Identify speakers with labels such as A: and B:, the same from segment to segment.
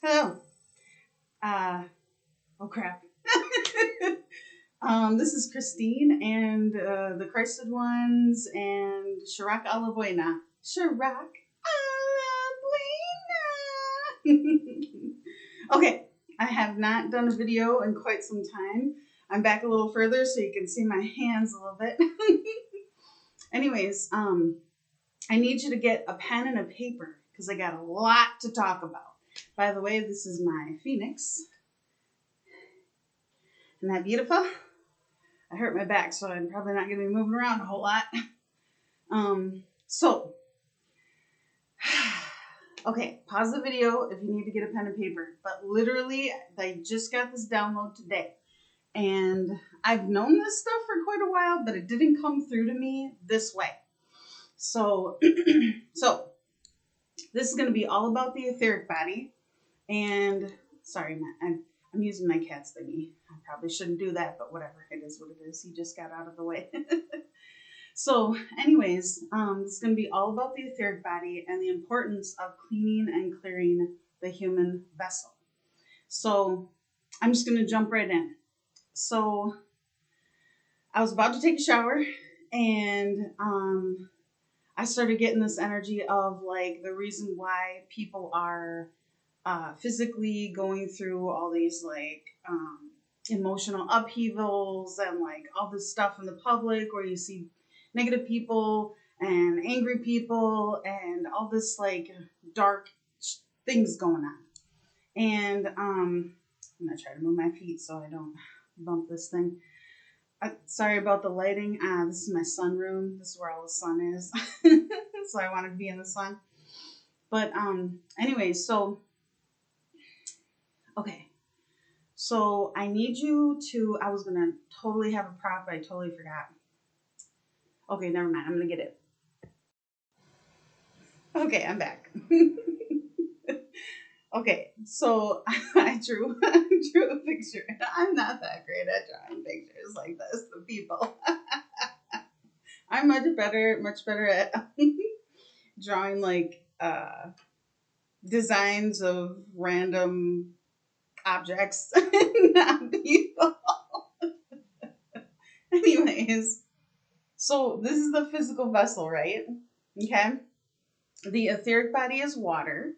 A: Hello. Oh crap. This is Christine and the Christed Ones and Chirac a la Buena. Chirac a la Buena. Okay, I have not done a video in quite some time. I'm back a little further so you can see my hands a little bit. Anyways, I need you to get a pen and a paper because I got a lot to talk about. By the way, this is my Phoenix. Isn't that beautiful? I hurt my back, so I'm probably not going to be moving around a whole lot. Okay, pause the video if you need to get a pen and paper. But literally, I just got this download today. And I've known this stuff for quite a while, but it didn't come through to me this way. So, this is going to be all about the etheric body. And, sorry, I'm using my cat's thingy. I probably shouldn't do that, but whatever. It is what it is. He just got out of the way. So, anyways, it's going to be all about the etheric body and the importance of cleaning and clearing the human vessel. So, I'm just going to jump right in. So, I was about to take a shower, and I started getting this energy of like the reason why people are physically going through all these like emotional upheavals and like all this stuff in the public where you see negative people and angry people and all this like dark things going on. And I'm gonna try to move my feet so I don't bump this thing. Sorry about the lighting. This is my sunroom. This is where all the sun is. So I wanted to be in the sun. But anyway, so okay. So I need you to, I was going to totally have a prop, but I totally forgot. Okay, never mind. I'm going to get it. Okay, I'm back. Okay, so I drew a picture. I'm not that great at drawing pictures like this of people. I'm much better at drawing like designs of random objects, not people. Anyways, so this is the physical vessel, right? Okay. The etheric body is water,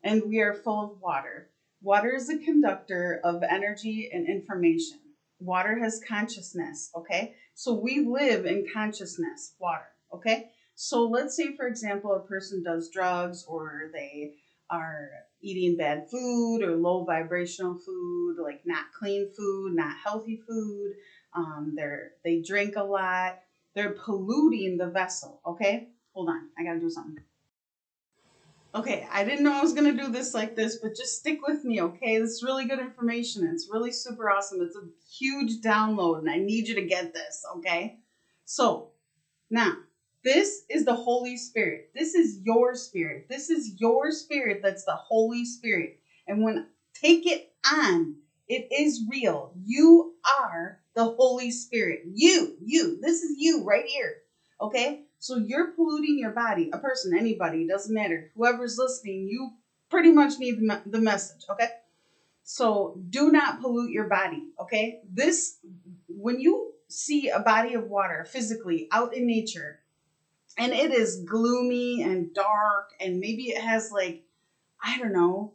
A: and we are full of water. Water is a conductor of energy and information. Water has consciousness, okay? So we live in consciousness, water, okay? So let's say, for example, a person does drugs or they are eating bad food or low vibrational food, like not clean food, not healthy food. They drink a lot. They're polluting the vessel, okay? Hold on, I gotta do something. Okay, I didn't know I was going to do this like this, but just stick with me, okay? This is really good information. It's really super awesome. It's a huge download, and I need you to get this, okay? So, now, this is the Holy Spirit. This is your spirit. This is your spirit that's the Holy Spirit. And when take it on, it is real. You are the Holy Spirit. You. This is you right here, okay? So you're polluting your body, a person, anybody, doesn't matter. Whoever's listening, you pretty much need the message, okay? So do not pollute your body, okay? When you see a body of water physically out in nature, and it is gloomy and dark, and maybe it has like, I don't know,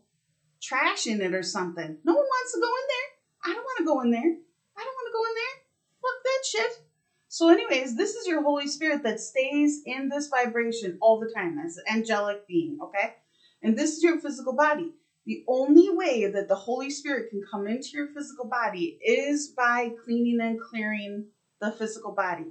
A: trash in it or something. No one wants to go in there. I don't want to go in there. I don't want to go in there. Fuck that shit. So anyways, this is your Holy Spirit that stays in this vibration all the time as an angelic being, okay? And this is your physical body. The only way that the Holy Spirit can come into your physical body is by cleaning and clearing the physical body.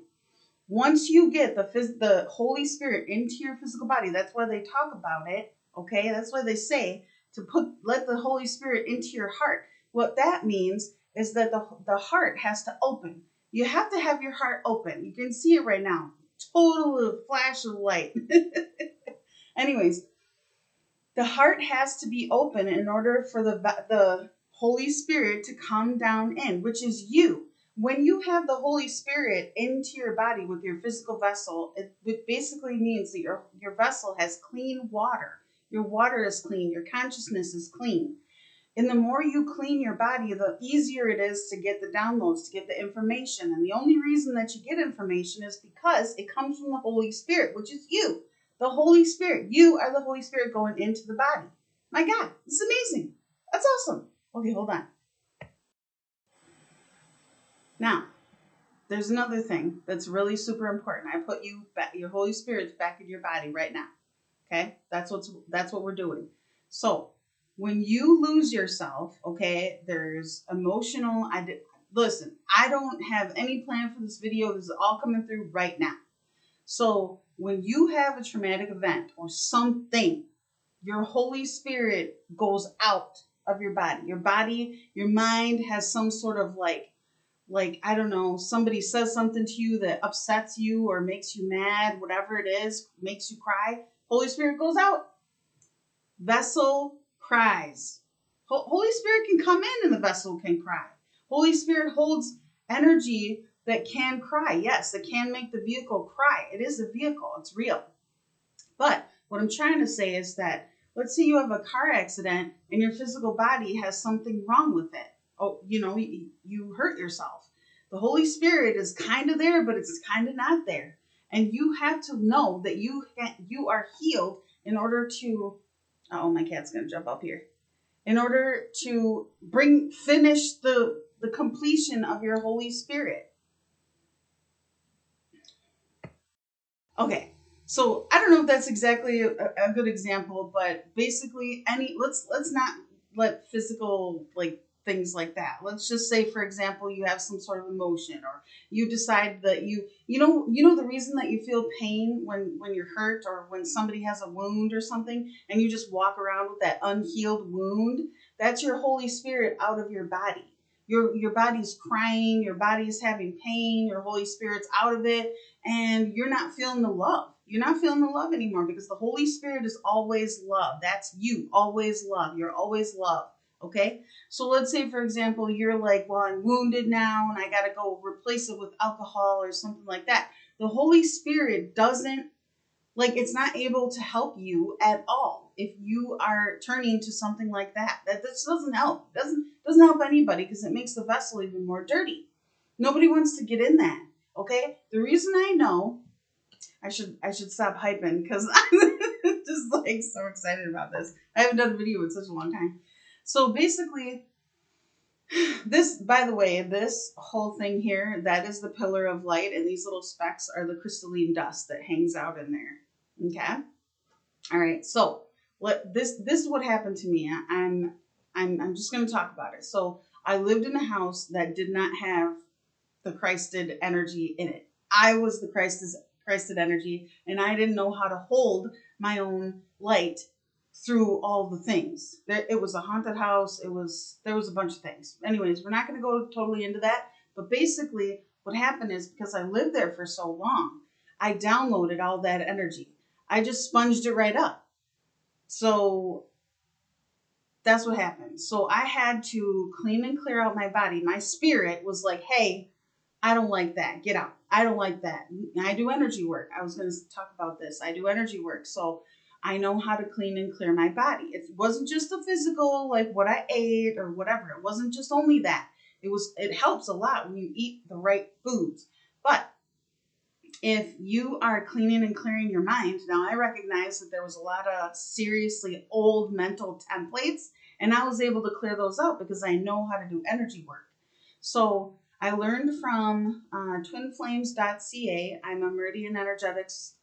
A: Once you get the Holy Spirit into your physical body, that's why they talk about it, okay? That's why they say to let the Holy Spirit into your heart. What that means is that the heart has to open. You have to have your heart open. You can see it right now. Total flash of light. Anyways, the heart has to be open in order for the Holy Spirit to come down in, which is you. When you have the Holy Spirit into your body with your physical vessel, it basically means that your vessel has clean water. Your water is clean. Your consciousness is clean. And the more you clean your body, the easier it is to get the downloads, to get the information. And the only reason that you get information is because it comes from the Holy Spirit, which is you. The Holy Spirit. You are the Holy Spirit going into the body. My God, this is amazing. That's awesome. Okay, hold on. Now, there's another thing that's really super important. I put you back, your Holy Spirit's back in your body right now. Okay? That's what we're doing. So, when you lose yourself, okay, there's emotional. Listen, I don't have any plan for this video. This is all coming through right now. So, when you have a traumatic event or something, your Holy Spirit goes out of your body. Your mind has some sort of like, I don't know, somebody says something to you that upsets you or makes you mad, whatever it is, makes you cry. Holy Spirit goes out. Vessel cries. Holy Spirit can come in and the vessel can cry. Holy Spirit holds energy that can cry. Yes, it can make the vehicle cry. It is a vehicle. It's real. But what I'm trying to say is that, let's say you have a car accident and your physical body has something wrong with it. Oh, you hurt yourself. The Holy Spirit is kind of there, but it's kind of not there. And you have to know that you are healed in order to, oh, my cat's going to jump up here. In order to finish the completion of your Holy Spirit. Okay. So I don't know if that's exactly a good example, but basically let's not let physical things like that. Let's just say, for example, you have some sort of emotion, or you decide that you know the reason that you feel pain when you're hurt, or when somebody has a wound or something, and you just walk around with that unhealed wound. That's your Holy Spirit out of your body. Your body's crying, your body's having pain, your Holy Spirit's out of it, and you're not feeling the love. You're not feeling the love anymore, because the Holy Spirit is always love. That's you, always love. You're always love. Okay? So let's say, for example, you're like, well, I'm wounded now and I got to go replace it with alcohol or something like that. The Holy Spirit doesn't, it's not able to help you at all if you are turning to something like that. That just doesn't help. It doesn't help anybody, because it makes the vessel even more dirty. Nobody wants to get in that. Okay? The reason I know, I should stop hyping, because I'm just so excited about this. I haven't done a video in such a long time. So basically, this, by the way, this whole thing here, that is the pillar of light, and these little specks are the crystalline dust that hangs out in there. Okay? All right. So this is what happened to me. I'm just going to talk about it. So I lived in a house that did not have the Christed energy in it. I was the Christed energy, and I didn't know how to hold my own light through all the things. It was a haunted house. There was a bunch of things. Anyways, we're not going to go totally into that. But basically, what happened is, because I lived there for so long, I downloaded all that energy. I just sponged it right up. So that's what happened. So I had to clean and clear out my body. My spirit was like, hey, I don't like that. Get out. I don't like that. I do energy work. I was going to talk about this. I do energy work. So I know how to clean and clear my body. It wasn't just the physical, like what I ate or whatever. It wasn't just only that. It helps a lot when you eat the right foods. But if you are cleaning and clearing your mind, now I recognize that there was a lot of seriously old mental templates, and I was able to clear those out because I know how to do energy work. So I learned from twinflames.ca. I'm a Meridian Energetics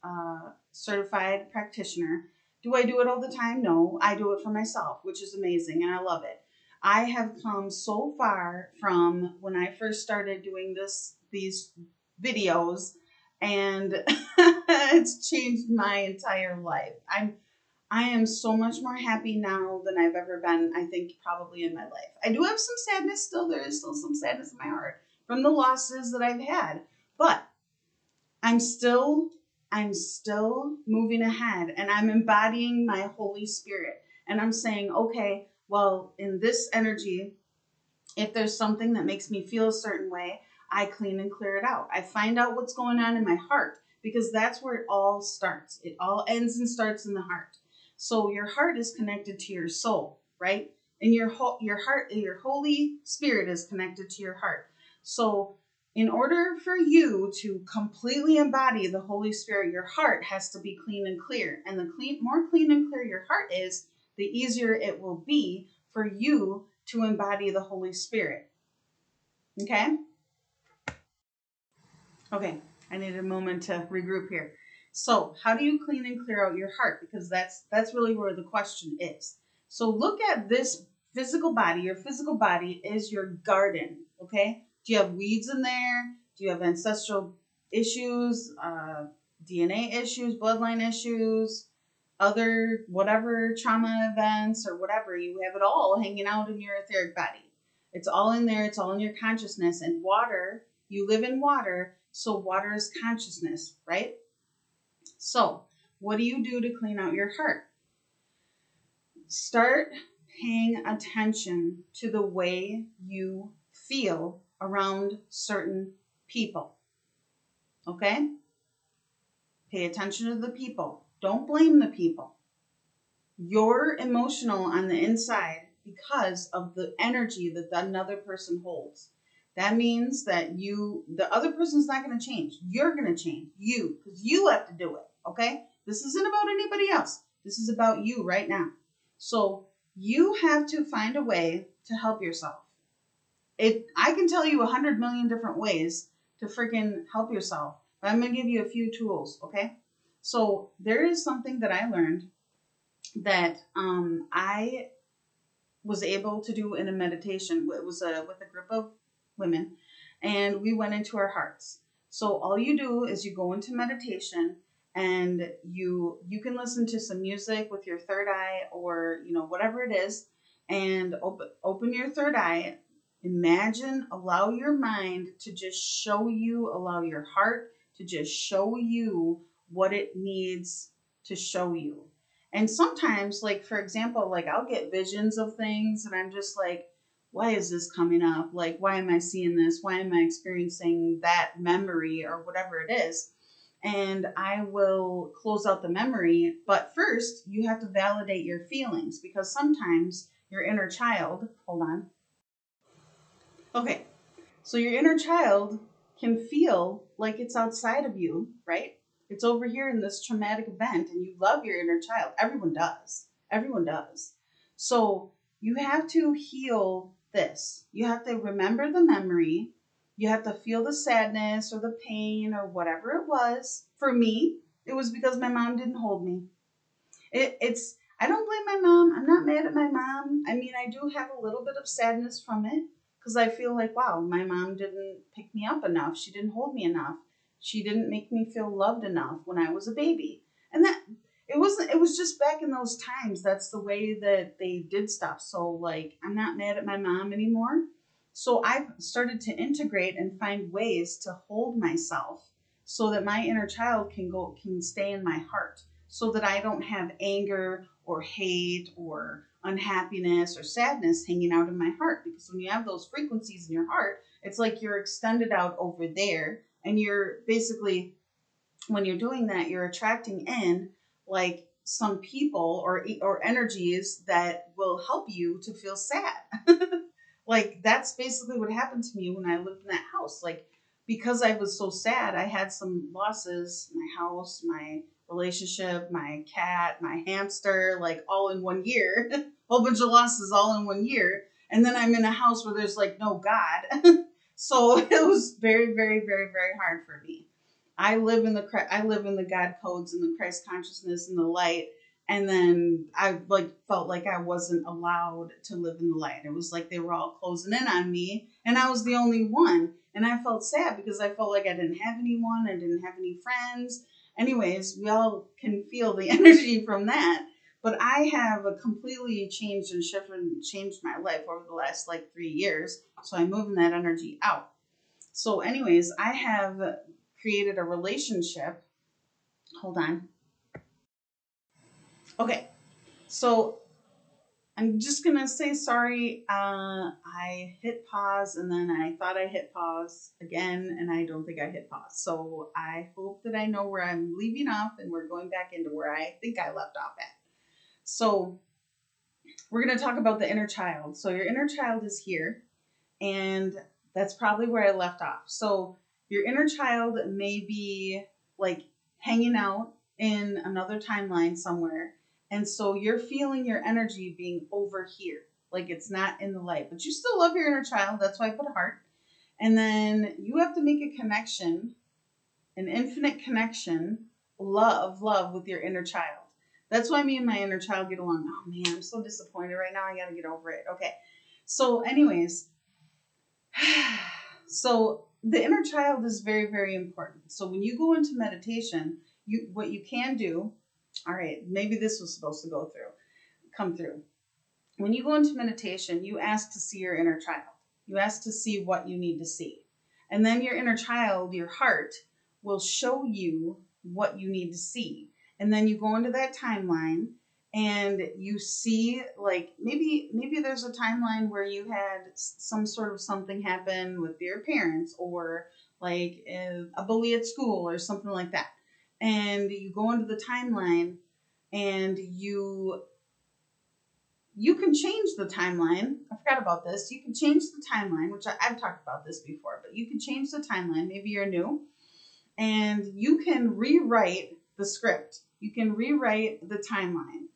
A: certified practitioner. Do I do it all the time? No, I do it for myself, which is amazing, and I love it. I have come so far from when I first started doing these videos, and it's changed my entire life. I am so much more happy now than I've ever been, I think, probably in my life. I do have some sadness still. There is still some sadness in my heart from the losses that I've had. But I'm still moving ahead, and I'm embodying my Holy Spirit. And I'm saying, okay, well, in this energy, if there's something that makes me feel a certain way, I clean and clear it out. I find out what's going on in my heart, because that's where it all starts. It all ends and starts in the heart. So your heart is connected to your soul, right? And your heart, your Holy Spirit is connected to your heart. So in order for you to completely embody the Holy Spirit, your heart has to be clean and clear. And the more clean and clear your heart is, the easier it will be for you to embody the Holy Spirit. Okay? Okay, I need a moment to regroup here. So, how do you clean and clear out your heart? Because that's really where the question is. So, look at this physical body. Your physical body is your garden. Okay? Do you have weeds in there? Do you have ancestral issues, DNA issues, bloodline issues, other whatever trauma events or whatever? You have it all hanging out in your etheric body. It's all in there. It's all in your consciousness. And water, you live in water. So water is consciousness, right? So what do you do to clean out your heart? Start paying attention to the way you feel around certain people. Okay? Pay attention to the people. Don't blame the people. You're emotional on the inside because of the energy that another person holds. That means that the other person's not going to change. You're going to change. You, because you have to do it. Okay? This isn't about anybody else. This is about you right now. So you have to find a way to help yourself. I can tell you 100 million different ways to freaking help yourself, but I'm going to give you a few tools. Okay? So there is something that I learned that I was able to do in a meditation. It was with a group of women, and we went into our hearts. So all you do is you go into meditation, and you can listen to some music with your third eye, or whatever it is, and open your third eye. Imagine, allow your mind to just show you, allow your heart to just show you what it needs to show you. And sometimes, like, for example, like, I'll get visions of things and I'm just like, why is this coming up? Like, why am I seeing this? Why am I experiencing that memory or whatever it is? And I will close out the memory. But first, you have to validate your feelings, because sometimes your inner child, hold on. Okay. So your inner child can feel like it's outside of you, right? It's over here in this traumatic event, and you love your inner child. Everyone does. Everyone does. So you have to heal this. You have to remember the memory. You have to feel the sadness or the pain or whatever it was. For me, it was because my mom didn't hold me. I don't blame my mom. I'm not mad at my mom. I mean, I do have a little bit of sadness from it, because I feel like, wow, my mom didn't pick me up enough. She didn't hold me enough. She didn't make me feel loved enough when I was a baby. And that it was just back in those times. That's the way that they did stuff. So, like, I'm not mad at my mom anymore. So I've started to integrate and find ways to hold myself so that my inner child can stay in my heart, so that I don't have anger or hate or unhappiness or sadness hanging out in my heart. Because when you have those frequencies in your heart, it's like you're extended out over there, and you're basically, when you're doing that, you're attracting in like some people or energies that will help you to feel sad. Like, that's basically what happened to me when I lived in that house. Like, because I was so sad, I had some losses: my house, my relationship, my cat, my hamster, like, all in 1 year. Whole bunch of losses all in 1 year. And then I'm in a house where there's like no God. So it was very, very, very, very hard for me. I live in the God codes and the Christ consciousness and the light. And then I felt like I wasn't allowed to live in the light. It was like they were all closing in on me, and I was the only one. And I felt sad because I felt like I didn't have anyone. I didn't have any friends. Anyways, we all can feel the energy from that. But I have completely changed and shifted and changed my life over the last 3 years. So I'm moving that energy out. So anyways, I have created a relationship. Hold on. Okay. So I'm just going to say sorry. I hit pause, and then I thought I hit pause again, and I don't think I hit pause. So I hope that I know where I'm leaving off, and we're going back into where I think I left off at. So we're going to talk about the inner child. So your inner child is here, and that's probably where I left off. So your inner child may be like hanging out in another timeline somewhere. And so you're feeling your energy being over here, like it's not in the light, but you still love your inner child. That's why I put a heart. And then you have to make a connection, an infinite connection, love with your inner child. That's why me and my inner child get along. Oh man, I'm so disappointed right now. I got to get over it. Okay. So, anyways, so the inner child is very, very important. So when you go into meditation, what you can do, all right, maybe this was supposed to come through. When you go into meditation, you ask to see your inner child. You ask to see what you need to see. And then your inner child, your heart, will show you what you need to see. And then you go into that timeline and you see, like, maybe there's a timeline where you had some sort of something happen with your parents, or like a bully at school or something like that. And you go into the timeline and you can change the timeline. I forgot about this. You can change the timeline, which I've talked about this before, but you can change the timeline. Maybe you're new, and you can rewrite the script. You can rewrite the timeline.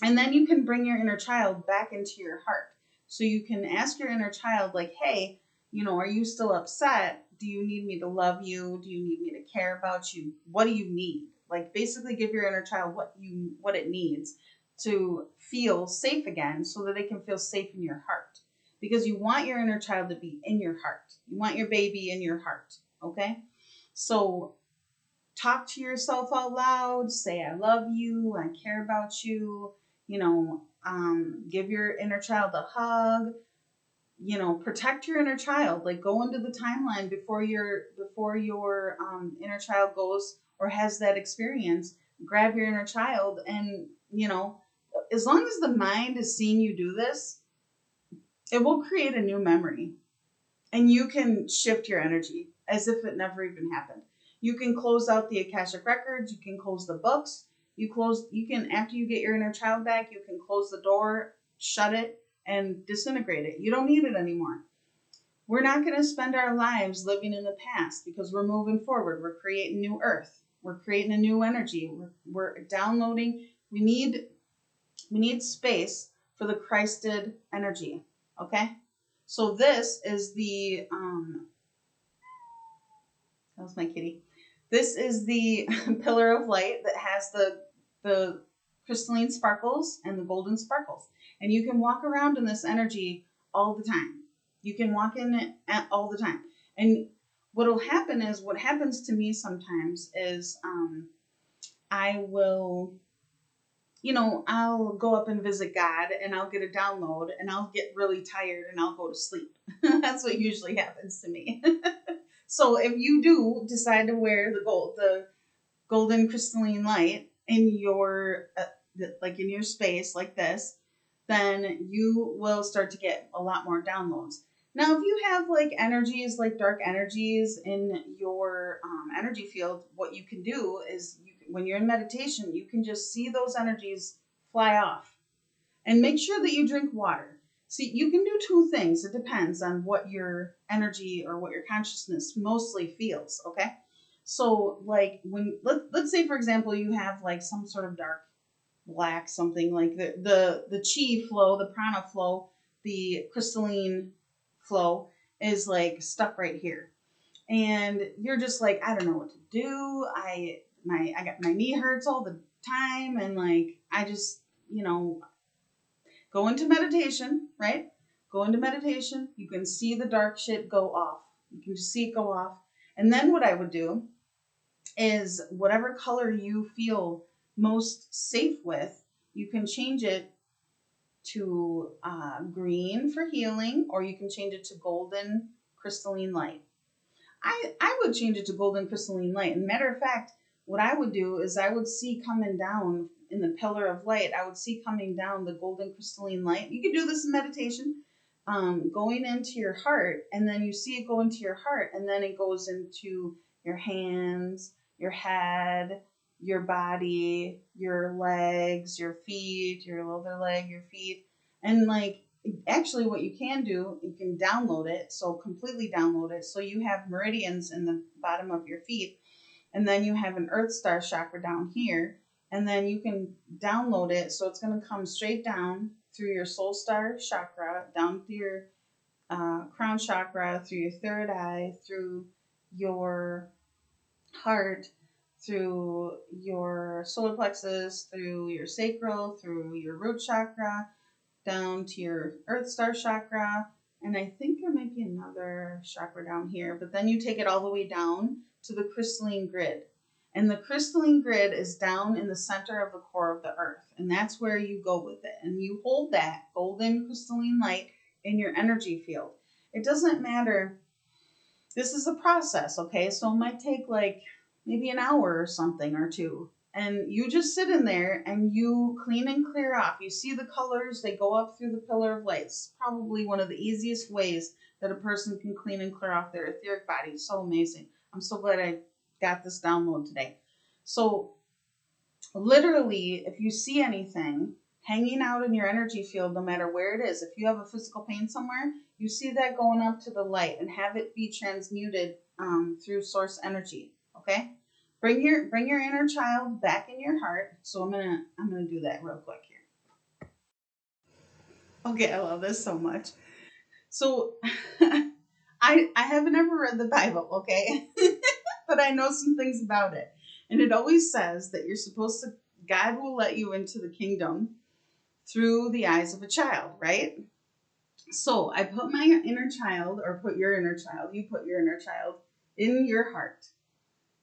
A: And then you can bring your inner child back into your heart. So you can ask your inner child, like, hey, are you still upset? Do you need me to love you? Do you need me to care about you? What do you need? Like, basically give your inner child what it needs to feel safe again, so that they can feel safe in your heart. Because you want your inner child to be in your heart. You want your baby in your heart, okay? So talk to yourself out loud. Say, I love you. I care about you. Give your inner child a hug. Protect your inner child. Like, go into the timeline before your inner child goes or has that experience. Grab your inner child, and as long as the mind is seeing you do this, it will create a new memory, and you can shift your energy as if it never even happened. You can close out the Akashic records. You can close the books. You can, after you get your inner child back, you can close the door, shut it, and disintegrate it. You don't need it anymore. We're not going to spend our lives living in the past, because we're moving forward. We're creating new earth. We're creating a new energy. We're downloading. We need space for the Christed energy. Okay? So this is the, that was my kitty. This is the pillar of light that has the crystalline sparkles and the golden sparkles. And you can walk around in this energy all the time. You can walk in it all the time. And what happens to me sometimes is I will, I'll go up and visit God, and I'll get a download, and I'll get really tired, and I'll go to sleep. That's what usually happens to me. So if you do decide to wear the golden crystalline light in your in your space like this, then you will start to get a lot more downloads. Now, if you have like energies, like dark energies in your energy field, what you can do is, when you're in meditation, you can just see those energies fly off, and make sure that you drink water. See, you can do two things. It depends on what your energy or what your consciousness mostly feels, okay? So, like, let's say, for example, you have like some sort of dark black something, like the chi flow, the prana flow, the crystalline flow is like stuck right here. And you're just like, I don't know what to do. I got my knee hurts all the time, and like I just, go into meditation, right? Go into meditation. You can see the dark shit go off. You can just see it go off. And then what I would do is, whatever color you feel most safe with, you can change it to green for healing, or you can change it to golden crystalline light. I would change it to golden crystalline light. And matter of fact, what I would do is, I would see coming down in the pillar of light, I would see coming down the golden crystalline light. You can do this in meditation, going into your heart, and then you see it go into your heart, and then it goes into your hands, your head, your body, your legs, your feet, your other leg, your feet. And like, actually what you can do, you can download it. So completely download it. So you have meridians in the bottom of your feet, and then you have an earth star chakra down here. And then you can download it. So it's going to come straight down through your soul star chakra, down through your crown chakra, through your third eye, through your heart, through your solar plexus, through your sacral, through your root chakra, down to your earth star chakra. And I think there might be another chakra down here, but then you take it all the way down to the crystalline grid. And the crystalline grid is down in the center of the core of the earth. And that's where you go with it. And you hold that golden crystalline light in your energy field. It doesn't matter. This is a process, okay? So it might take like maybe an hour or something or two. And you just sit in there and you clean and clear off. You see the colors, they go up through the pillar of light. It's probably one of the easiest ways that a person can clean and clear off their etheric body. It's so amazing. I'm so glad I got this download today. So literally, if you see anything hanging out in your energy field, no matter where it is, if you have a physical pain somewhere, you see that going up to the light and have it be transmuted through source energy. Okay, bring your inner child back in your heart. So I'm gonna do that real quick here. Okay, I love this so much. So I haven't ever read the Bible, okay, but I know some things about it, and it always says that you're supposed to. God will let you into the kingdom through the eyes of a child, right? So I put my inner child, or put your inner child, you put your inner child in your heart.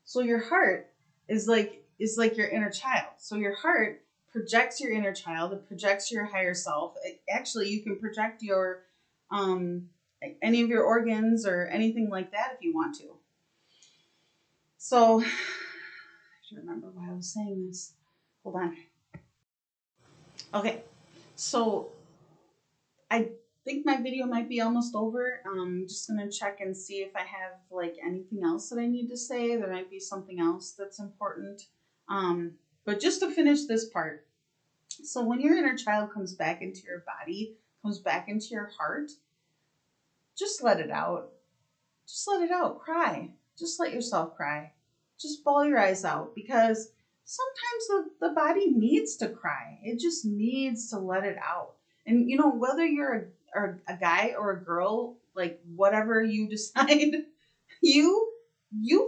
A: So your heart is like your inner child. So your heart projects your inner child, it projects your higher self. Actually, you can project your any of your organs or anything like that if you want to. So I have to remember why I was saying this. Hold on. Okay, so I think my video might be almost over. I'm just going to check and see if I have like anything else that I need to say. There might be something else that's important. But just to finish this part. So when your inner child comes back into your body, comes back into your heart, just let it out. Just let it out. Cry. Just let yourself cry. Just bawl your eyes out, because sometimes the body needs to cry. It just needs to let it out. And, you know, whether you're a guy or a girl, like whatever you decide, you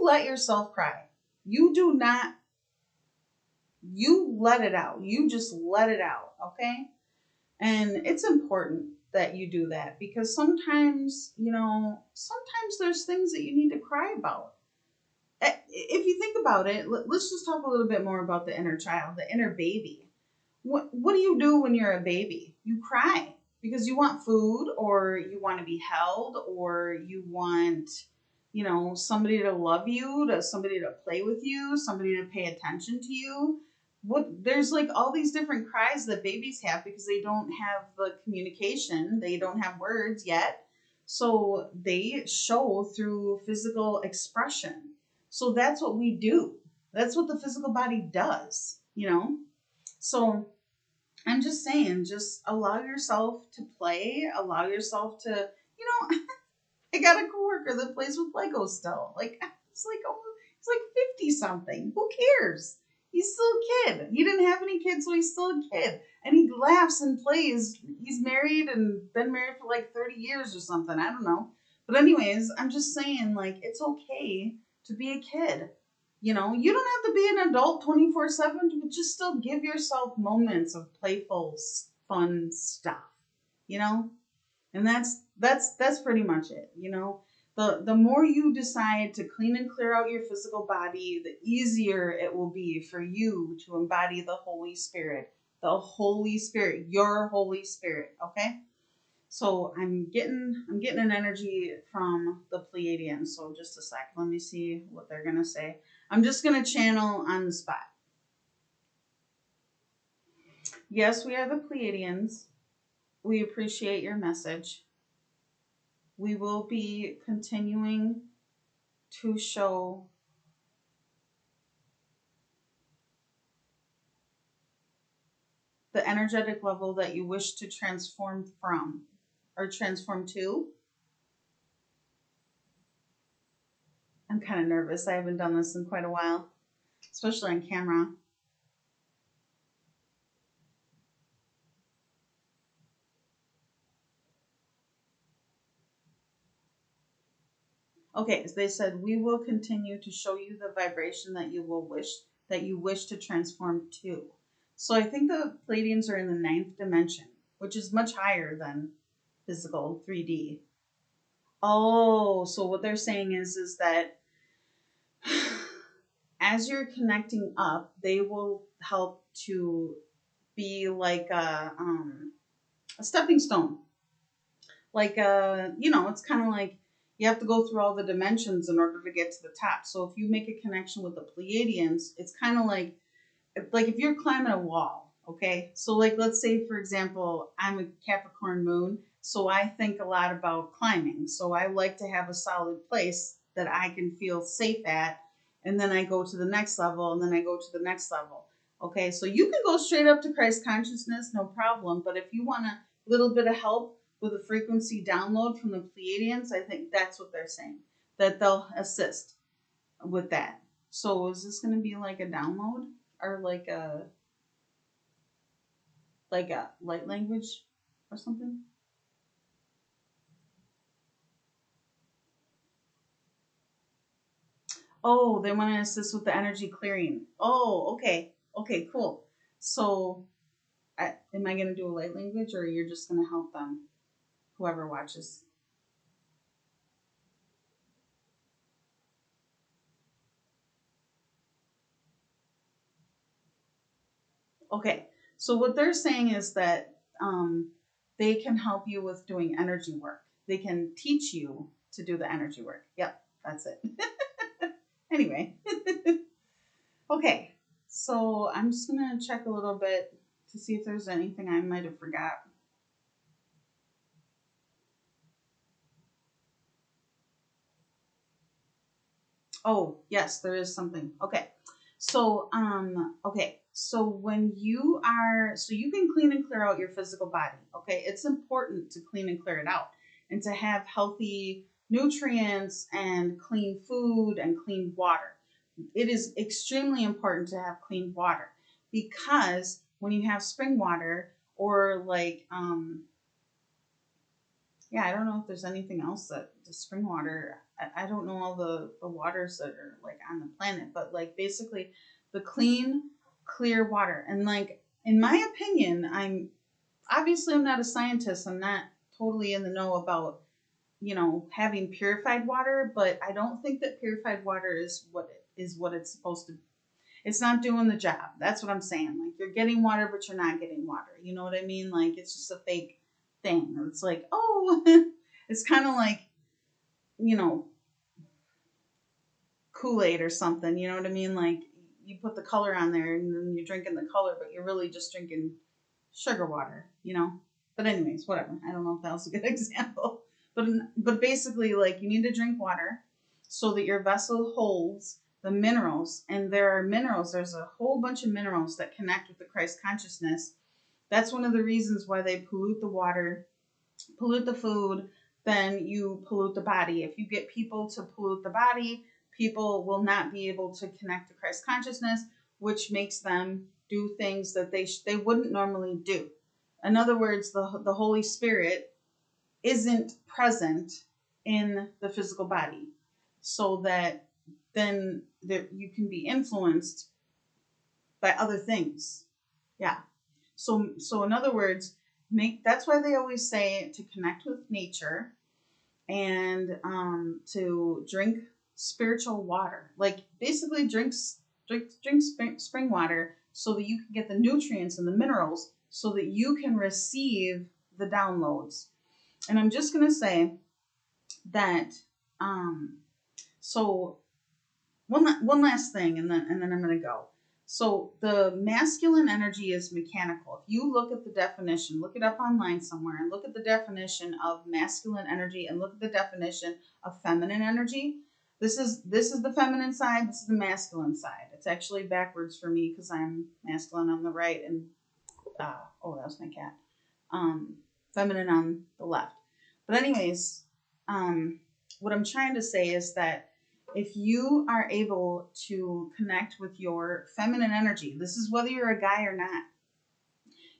A: let yourself cry. You do not, you let it out. You just let it out, okay? And it's important that you do that, because sometimes, you know, sometimes there's things that you need to cry about. If you think about it, let's just talk a little bit more about the inner child, the inner baby. What do you do when you're a baby? You cry because you want food, or you want to be held, or you want, you know, somebody to love you, somebody to play with you, somebody to pay attention to you. There's like all these different cries that babies have because they don't have the communication, they don't have words yet. So they show through physical expression. So that's what we do. That's what the physical body does, you know? So I'm just saying, just allow yourself to play, allow yourself to, you know, I got a coworker that plays with Legos still. Like, it's like, oh, he's like 50 something. Who cares? He's still a kid. He didn't have any kids, so he's still a kid. And he laughs and plays. He's married and been married for like 30 years or something. I don't know. But anyways, I'm just saying, like, it's okay to be a kid. You know, you don't have to be an adult 24/7, but just still give yourself moments of playful, fun stuff, you know? And that's pretty much it, you know? The more you decide to clean and clear out your physical body, the easier it will be for you to embody the Holy Spirit. The Holy Spirit, your Holy Spirit, okay? So I'm getting an energy from the Pleiadians. So just a sec. Let me see what they're going to say. I'm just going to channel on the spot. Yes, we are the Pleiadians. We appreciate your message. We will be continuing to show the energetic level that you wish to transform from or transform to. I'm kind of nervous. I haven't done this in quite a while, especially on camera. Okay, so they said we will continue to show you the vibration that you wish to transform to. So I think the Pleiadians are in the 9th dimension, which is much higher than physical 3D. Oh, so what they're saying is that as you're connecting up, they will help to be like a stepping stone. Like, it's kind of like you have to go through all the dimensions in order to get to the top. So if you make a connection with the Pleiadians, it's kind of like if you're climbing a wall, okay? So like, let's say, for example, I'm a Capricorn moon, so I think a lot about climbing. So I like to have a solid place that I can feel safe at. And then I go to the next level, and then I go to the next level. Okay, so you can go straight up to Christ consciousness, no problem. But if you want a little bit of help with a frequency download from the Pleiadians, I think that's what they're saying, that they'll assist with that. So is this going to be like a download or like a light language or something? Oh, they want to assist with the energy clearing. Oh, okay. Okay, cool. So am I going to do a light language, or you're just going to help them, whoever watches? Okay, so what they're saying is that they can help you with doing energy work. They can teach you to do the energy work. Yep, that's it. Anyway, okay, so I'm just gonna check a little bit to see if there's anything I might have forgot. Oh, yes, there is something. Okay. So when so you can clean and clear out your physical body. Okay. It's important to clean and clear it out and to have healthy nutrients and clean food and clean water. It is extremely important to have clean water because when you have spring water or yeah, I don't know if there's anything else that the spring water. I don't know all the waters that are like on the planet, but like basically the clean, clear water. And like in my opinion, I'm not a scientist. I'm not totally in the know about having purified water, but I don't think that purified water is what it's supposed to. It's not doing the job. That's what I'm saying. Like you're getting water, but you're not getting water. You know what I mean? Like it's just a fake thing. It's like, oh, it's kind of like, you know, Kool-Aid or something. You know what I mean? Like you put the color on there and then you're drinking the color, but you're really just drinking sugar water, But anyways, whatever. I don't know if that was a good example. But basically, like you need to drink water so that your vessel holds the minerals. And there are minerals. There's a whole bunch of minerals that connect with the Christ consciousness. That's one of the reasons why they pollute the water, pollute the food, then you pollute the body. If you get people to pollute the body, people will not be able to connect to Christ consciousness, which makes them do things that they wouldn't normally do. In other words, the Holy Spirit isn't present in the physical body, so that then you can be influenced by other things. Yeah. So in other words, that's why they always say to connect with nature and to drink spiritual water. Like basically drink spring water so that you can get the nutrients and the minerals so that you can receive the downloads. And I'm just going to say that so one last thing and then I'm going to go. So the masculine energy is mechanical. If you look at the definition, look it up online somewhere and look at the definition of masculine energy and look at the definition of feminine energy. This is the feminine side. This is the masculine side. It's actually backwards for me because I'm masculine on the right and Oh, that was my cat. Feminine on the left. But anyways, what I'm trying to say is that if you are able to connect with your feminine energy, this is whether you're a guy or not.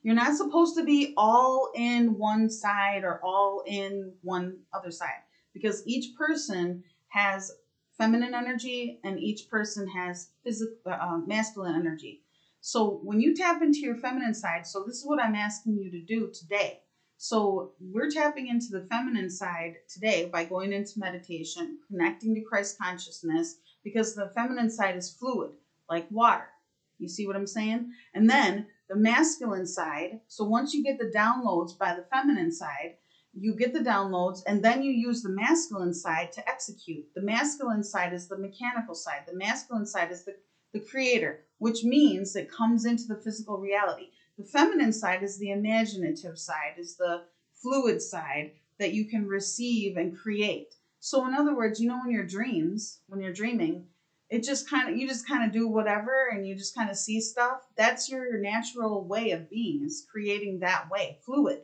A: You're not supposed to be all in one side or all in one other side, because each person has feminine energy and each person has masculine energy. So when you tap into your feminine side, so this is what I'm asking you to do today. So we're tapping into the feminine side today by going into meditation, connecting to Christ consciousness, because the feminine side is fluid, like water. You see what I'm saying? And then the masculine side, so once you get the downloads by the feminine side, you get the downloads and then you use the masculine side to execute. The masculine side is the mechanical side. The masculine side is the creator, which means it comes into the physical reality. The feminine side is the imaginative side, is the fluid side that you can receive and create. So in other words, when you're dreaming, it just you just kind of do whatever and you just kind of see stuff. That's your natural way of being, is creating that way, fluid.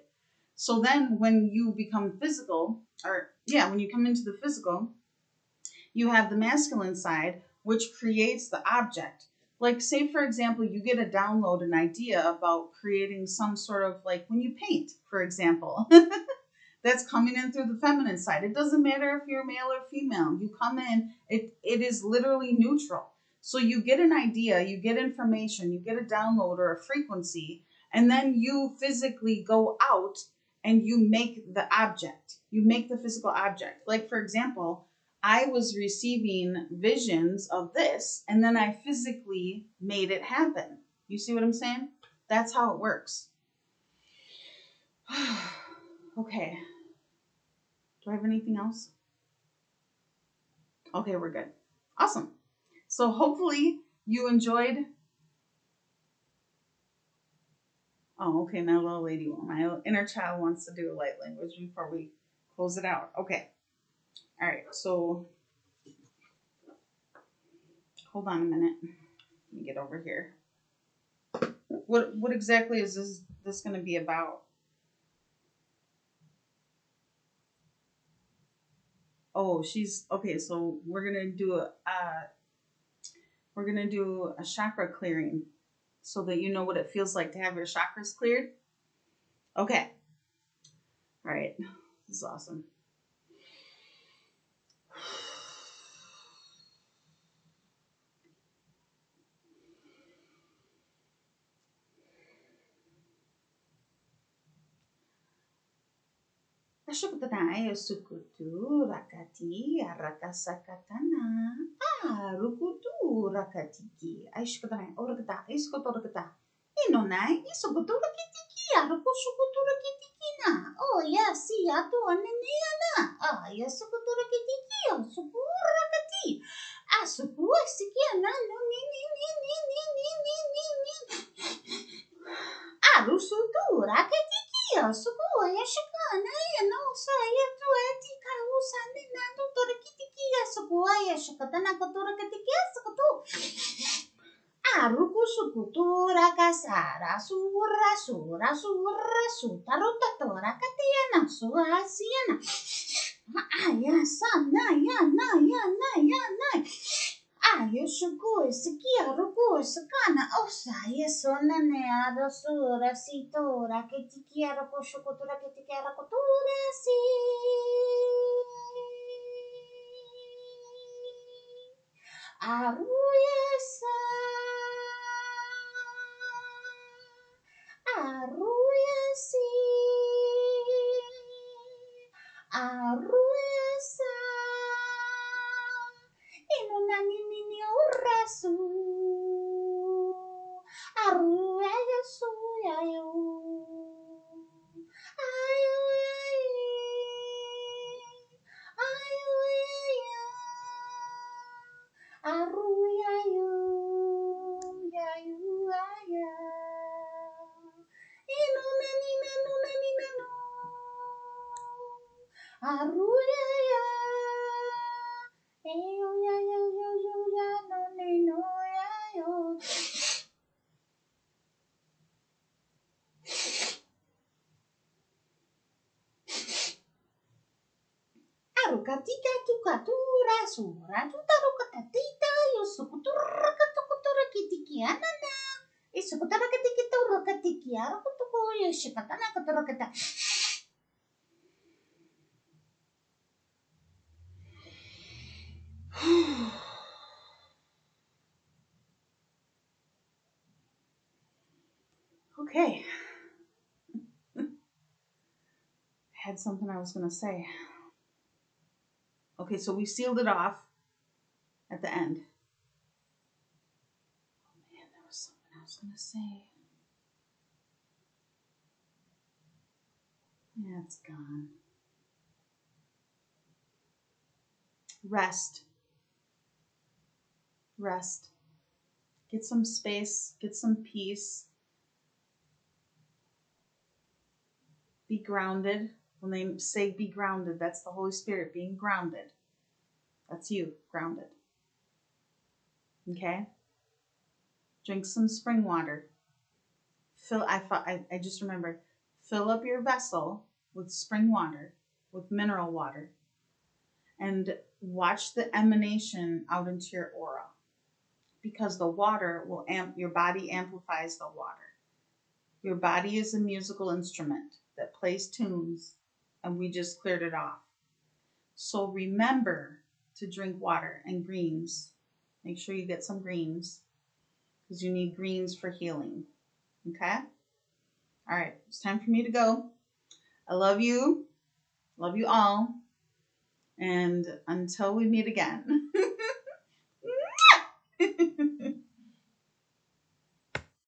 A: So then when you become physical, when you come into the physical, you have the masculine side, which creates the object. Like, say, for example, you get a download, an idea about creating some sort of, like when you paint, for example. That's coming in through the feminine side. It doesn't matter if you're male or female. You come in, it is literally neutral. So you get an idea, you get information, you get a download or a frequency, and then you physically go out and you make the object. You make the physical object. Like, for example, I was receiving visions of this, and then I physically made it happen. You see what I'm saying? That's how it works. Okay. Do I have anything else? Okay, we're good. Awesome. So hopefully you enjoyed. Oh, okay. My little lady, my inner child wants to do a light language before we close it out. Okay. All right. So hold on a minute. Let me get over here. What exactly is this going to be about? Oh, she's okay. So we're gonna do a chakra clearing, so that you know what it feels like to have your chakras cleared. Okay. All right. This is awesome. Ashukatana sukutu rakati aratasakatana rukutu rakatiki ashukatana orkata iskotorkata inonai isukutu rakitiki arukusukutu rakitiki na oh ya si atu aneniana yasukutu rakitiki asuku rakati asuku sikiana no ni arusutu rakatiki asuku yashikana no saya tu etika usane nando torakitiki asuku yashikatana kotorakitiki asukutu arukusukutu rakasara sura sutaruta torakatiyana suhasiyana ya sana ya na Yoshuku sikia ruku sakana osaya sona ne arasura sitora ketikia ruku shukutura ketikia rakutura si aruyasa aruyasi aruyasa inunanini urasu aruya suyayo ayo aruyayo yayu aya inunanina nunanina aruyaya eyo ya no ne no ya yo
B: katika tukatura sura tutaru katatita yosukutura katukutura kitikiana na isukutara katikitura katikiara kutuku yoshikatana katura kata.
A: Okay. I had something I was going to say. Okay, so we sealed it off at the end. Oh man, there was something I was going to say. Yeah, it's gone. Rest. Rest. Get some space. Get some peace. Be grounded. When they say be grounded, that's the Holy Spirit being grounded. That's you, grounded. Okay? Drink some spring water. I just remembered. Fill up your vessel with spring water, with mineral water, and watch the emanation out into your aura. Because the water will your body amplifies the water. Your body is a musical instrument that plays tunes, and we just cleared it off. So remember to drink water and greens. Make sure you get some greens because you need greens for healing. Okay? All right, it's time for me to go. I love you. Love you all. And until we meet again.